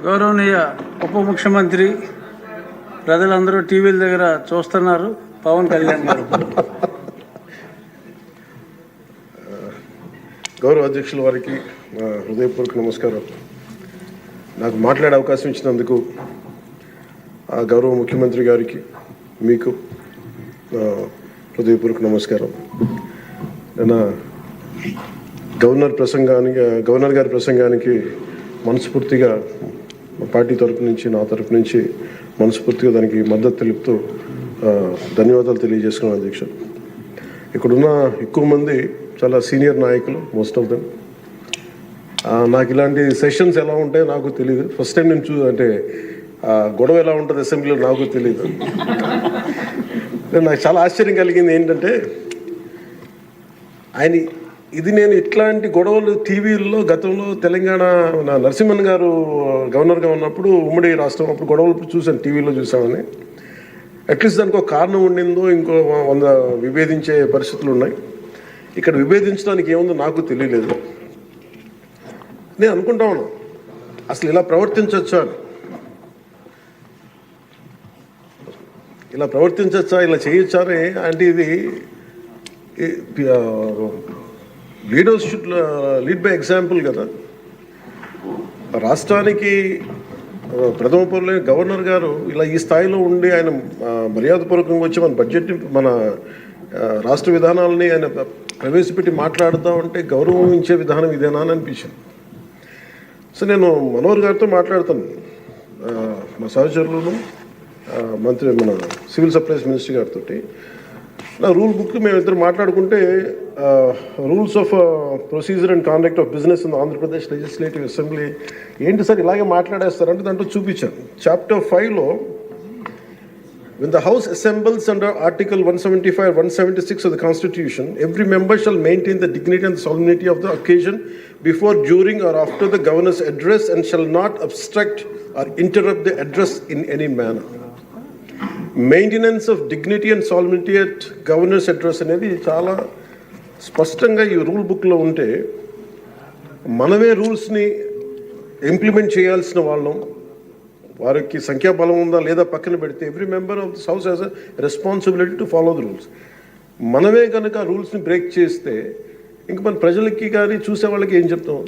గౌరవనీయ ఉప ముఖ్యమంత్రి ప్రజలందరూ టీవీల దగ్గర చూస్తున్నారు. పవన్ కళ్యాణ్ గారు. గౌరవ అధ్యక్షుల వారికి హృదయపూర్వక నమస్కారం. నాకు మాట్లాడే అవకాశం ఇచ్చినందుకు గౌరవ ముఖ్యమంత్రి గారికి మీకు హృదయపూర్వక నమస్కారం. నేను గవర్నర్ గారి ప్రసంగానికి మనస్ఫూర్తిగా పార్టీ తరపు నుంచి, నా తరపు నుంచి మనస్ఫూర్తిగా దానికి మద్దతు తెలుపుతూ ధన్యవాదాలు తెలియజేసుకున్నాను అధ్యక్ష. ఇక్కడున్న ఎక్కువ మంది చాలా సీనియర్ నాయకులు, మోస్ట్ ఆఫ్ దెమ్. నాకు ఇలాంటి సెషన్స్ ఎలా ఉంటాయో నాకు తెలియదు. ఫస్ట్ టైం నేను అంటే గొడవ ఎలా ఉంటుంది అసెంబ్లీలో నాకు తెలియదు. నాకు చాలా ఆశ్చర్యం కలిగింది ఏంటంటే నేను ఇట్లాంటి గొడవలు టీవీల్లో గతంలో తెలంగాణ నరసింహన్ గారు గవర్నర్గా ఉన్నప్పుడు, ఉమ్మడి రాష్ట్రం అప్పుడు గొడవలు చూశాను, టీవీలో చూసామని. అట్లీస్ట్ దానికి ఒక కారణం ఉండిందో, ఇంకో 100 విభేదించే పరిస్థితులు ఉన్నాయి. ఇక్కడ విభేదించడానికి ఏముందో నాకు తెలియలేదు. నేను అనుకుంటా ఉన్నాను, అసలు ఇలా ప్రవర్తించవచ్చా, ఇలా చేయొచ్చా అని. అంటే ఇది leaders should lead by example కదా. రాష్ట్రానికి ప్రథమ పౌరులైన గవర్నర్ గారు ఇలా ఈ స్థాయిలో ఉండి ఆయన మర్యాదపూర్వకంగా వచ్చి మన బడ్జెట్, మన రాష్ట్ర విధానాలని ఆయన ప్రవేశపెట్టి మాట్లాడుతూ ఉంటే గౌరవించే విధానం ఇదేనా అని అనిపించింది. సో నేను మనోహర్ గారితో మాట్లాడుతాను, మా సహచరులను, మంత్రి, మన సివిల్ సప్లైస్ మినిస్టర్ గారితో. నా రూల్ బుక్ మేమిద్దరు మాట్లాడుకుంటే rules of procedure and conduct of business in Andhra Pradesh legislative assembly ఏంటి సార్ ఇలాగే మాట్లాడేస్తారంటే దాంట్లో చూపించాను. చాప్టర్ 5లో when the house assembles under article 175 176 of the constitution, every member shall maintain the dignity and solemnity of the occasion before, during or after the governor's address, and shall not obstruct or interrupt the address in any manner. Maintenance of dignity and salinity at governors address అనేది చాలా స్పష్టంగా ఈ rule బుక్లో ఉంటే, మనమే రూల్స్ని implement చేయాల్సిన వాళ్ళం. వారికి సంఖ్యాబలం ఉందా లేదా పక్కన పెడితే, every member of this house has a responsibility to follow the rules. మనమే కనుక రూల్స్ని బ్రేక్ చేస్తే ఇంక మన ప్రజలకి కానీ చూసే వాళ్ళకి ఏం చెప్తాం.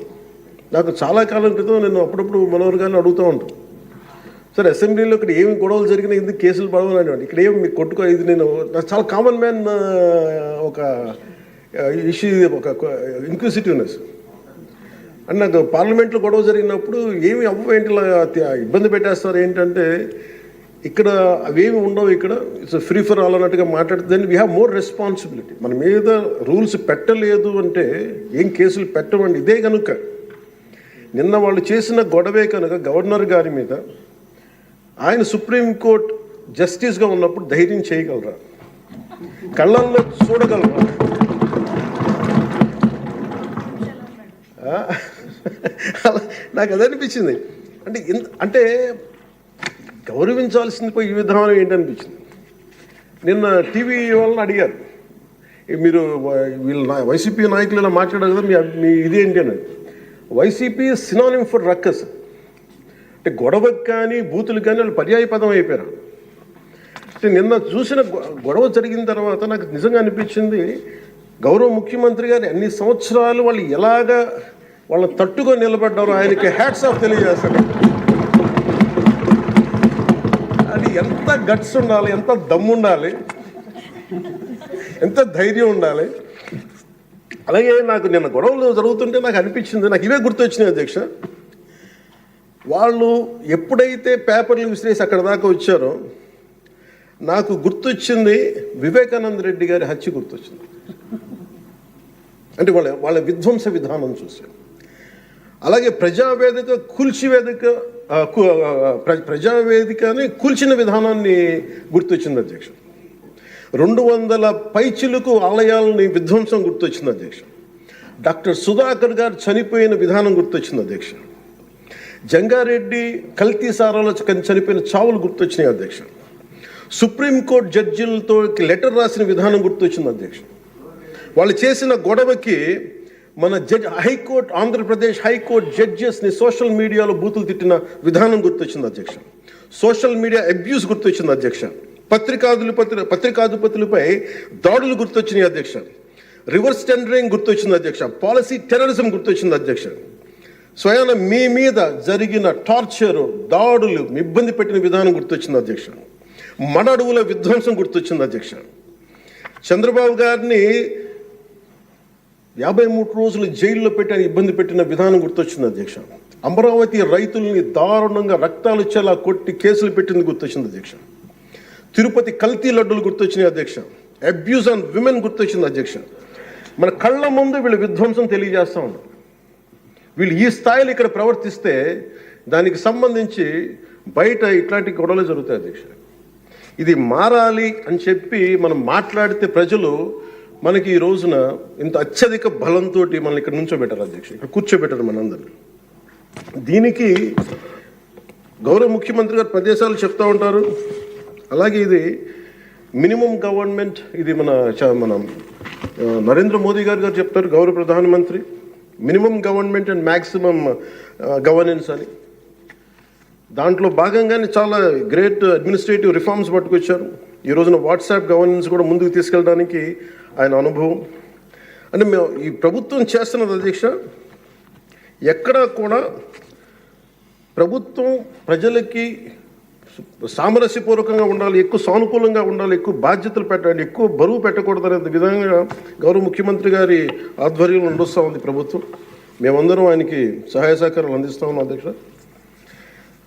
నాకు చాలా కాలం క్రితం నేను అప్పుడప్పుడు మనోహర్ గారిని అడుగుతూ ఉంటాను, సార్ అసెంబ్లీలో ఇక్కడ ఏమి గొడవలు జరిగినా ఎందుకు కేసులు పడవని, ఇక్కడ ఏమి మీకు కొట్టుకో. ఇది నాకు చాలా కామన్ మ్యాన్ ఒక ఇష్యూ, ఒక ఇంక్విజిటివ్నెస్. అండ్ నాకు పార్లమెంట్లో గొడవ జరిగినప్పుడు ఏమి ఏంటి ఇబ్బంది పెట్టేస్తారు ఏంటంటే, ఇక్కడ అవేమి ఉండవు, ఇక్కడ ఇట్స్ ఫ్రీ ఫర్ ఆల్ అన్నట్టుగా మాట్లాడితే then we have more responsibility. మన మీద రూల్స్ పెట్టలేదు అంటే ఏం కేసులు పెట్టమండి. ఇదే కనుక నిన్న వాళ్ళు చేసిన గొడవే కనుక గవర్నర్ గారి మీద, ఆయన సుప్రీంకోర్టు జస్టిస్గా ఉన్నప్పుడు ధైర్యం చేయగలరా, కళ్ళల్లో చూడగలరా? నాకు అది అనిపించింది. అంటే గౌరవించాల్సింది పోయి ఈ విధానం ఏంటనిపించింది. నిన్న టీవీ వాళ్ళని అడిగారు, మీరు వీళ్ళ వైసీపీ నాయకులు ఇలా మాట్లాడారు కదా, మీ ఇదేంటి అని. YCP synonym for ruckus. అంటే గొడవకు కానీ బూతులు కానీ వాళ్ళు పర్యాయ పదం అయిపోయారు. అంటే నిన్న చూసిన గొడవ జరిగిన తర్వాత నాకు నిజంగా అనిపించింది, గౌరవ ముఖ్యమంత్రి గారు అన్ని సంవత్సరాలు వాళ్ళు ఎలాగా వాళ్ళని తట్టుకొని నిలబడ్డారో ఆయనకి హ్యాట్స్ ఆఫ్ తెలియజేస్తాడు. అది ఎంత గట్స్ ఉండాలి, ఎంత దమ్ము ఉండాలి, ఎంత ధైర్యం ఉండాలి. అలాగే నాకు నిన్న గొడవలు జరుగుతుంటే నాకు అనిపించింది, నాకు ఇవే గుర్తొచ్చినాయి అధ్యక్ష. వాళ్ళు ఎప్పుడైతే పేపర్లు విసిరేసి అక్కడ దాకా వచ్చారో నాకు గుర్తొచ్చింది వివేకానంద రెడ్డి గారి హత్య గుర్తొచ్చింది. అంటే వాళ్ళ విధ్వంస విధానం చూశారు. అలాగే ప్రజావేదికని కూల్చిన విధానాన్ని గుర్తొచ్చింది అధ్యక్ష. 200 పైచిలకు ఆలయాలని విధ్వంసం గుర్తొచ్చింది అధ్యక్ష. డాక్టర్ సుధాకర్ గారు చనిపోయిన విధానం గుర్తొచ్చింది అధ్యక్ష. జంగారెడ్డి కల్తీ సారాలో చనిపోయిన చావులు గుర్తొచ్చినాయి అధ్యక్ష. సుప్రీంకోర్టు జడ్జిలతో లెటర్ రాసిన విధానం గుర్తొచ్చింది అధ్యక్ష. వాళ్ళు చేసిన గొడవకి మన హైకోర్టు, ఆంధ్రప్రదేశ్ హైకోర్టు జడ్జెస్ని సోషల్ మీడియాలో బూతులు తిట్టిన విధానం గుర్తొచ్చింది అధ్యక్ష. సోషల్ మీడియా అబ్యూస్ గుర్తొచ్చింది అధ్యక్ష. పత్రికాధిపతులపై దాడులు గుర్తొచ్చినాయి అధ్యక్ష. రివర్స్ టెండరింగ్ గుర్తొచ్చింది అధ్యక్ష. పాలసీ టెర్రరిజం గుర్తొచ్చింది అధ్యక్ష. స్వయాన మీ మీద జరిగిన టార్చరు, దాడులు, ఇబ్బంది పెట్టిన విధానం గుర్తొచ్చింది అధ్యక్ష. మన అడవుల విధ్వంసం గుర్తొచ్చింది అధ్యక్ష. చంద్రబాబు గారిని 53 రోజులు జైల్లో పెట్టి ఇబ్బంది పెట్టిన విధానం గుర్తొచ్చింది అధ్యక్ష. అమరావతి రైతుల్ని దారుణంగా రక్తాలు చెలా కొట్టి కేసులు పెట్టింది గుర్తొచ్చింది అధ్యక్ష. తిరుపతి కల్తీ లడ్డులు గుర్తొచ్చినాయి అధ్యక్ష. అబ్యూస్ ఆన్ విమెన్ గుర్తొచ్చింది అధ్యక్ష. మన కళ్ళ ముందు వీళ్ళ విధ్వంసం తెలియజేస్తూ ఉన్నారు. వీళ్ళు ఈ స్థాయిలో ఇక్కడ ప్రవర్తిస్తే దానికి సంబంధించి బయట ఇట్లాంటి గొడవలు జరుగుతాయి అధ్యక్ష. ఇది మారాలి అని చెప్పి మనం మాట్లాడితే ప్రజలు మనకి ఈ రోజున ఇంత అత్యధిక బలంతో మనల్ని ఇక్కడ నుంచోబెట్టారు అధ్యక్ష, ఇక్కడ కూర్చోబెట్టారు మనందరినీ. దీనికి గౌరవ ముఖ్యమంత్రి గారు ప్రదేశాలు చెప్తూ ఉంటారు. అలాగే ఇది మినిమం గవర్నమెంట్, ఇది మన నరేంద్ర మోదీ గారు చెప్తారు, గౌరవ ప్రధానమంత్రి, minimum government and maximum governance అని. దాంట్లో భాగంగానే చాలా గ్రేట్ అడ్మినిస్ట్రేటివ్ రిఫార్మ్స్ పట్టుకొచ్చారు. ఈ రోజున వాట్సాప్ గవర్నెన్స్ కూడా ముందుకు తీసుకెళ్ళడానికి ఆయన అనుభవం. అంటే మేము ఈ ప్రభుత్వం చేస్తున్నది అధ్యక్ష, ఎక్కడా కూడా ప్రభుత్వం ప్రజలకి సామరస్యపూర్వకంగా ఉండాలి, ఎక్కువ సానుకూలంగా ఉండాలి, ఎక్కువ బాధ్యతలు పెట్టాలి, ఎక్కువ బరువు పెట్టకూడదు అనే విధంగా గౌరవ ముఖ్యమంత్రి గారి ఆధ్వర్యంలో నడుస్తూ ఉంది ప్రభుత్వం. మేమందరం ఆయనకి సహాయ సహకారాలు అందిస్తా ఉన్నాం అధ్యక్ష.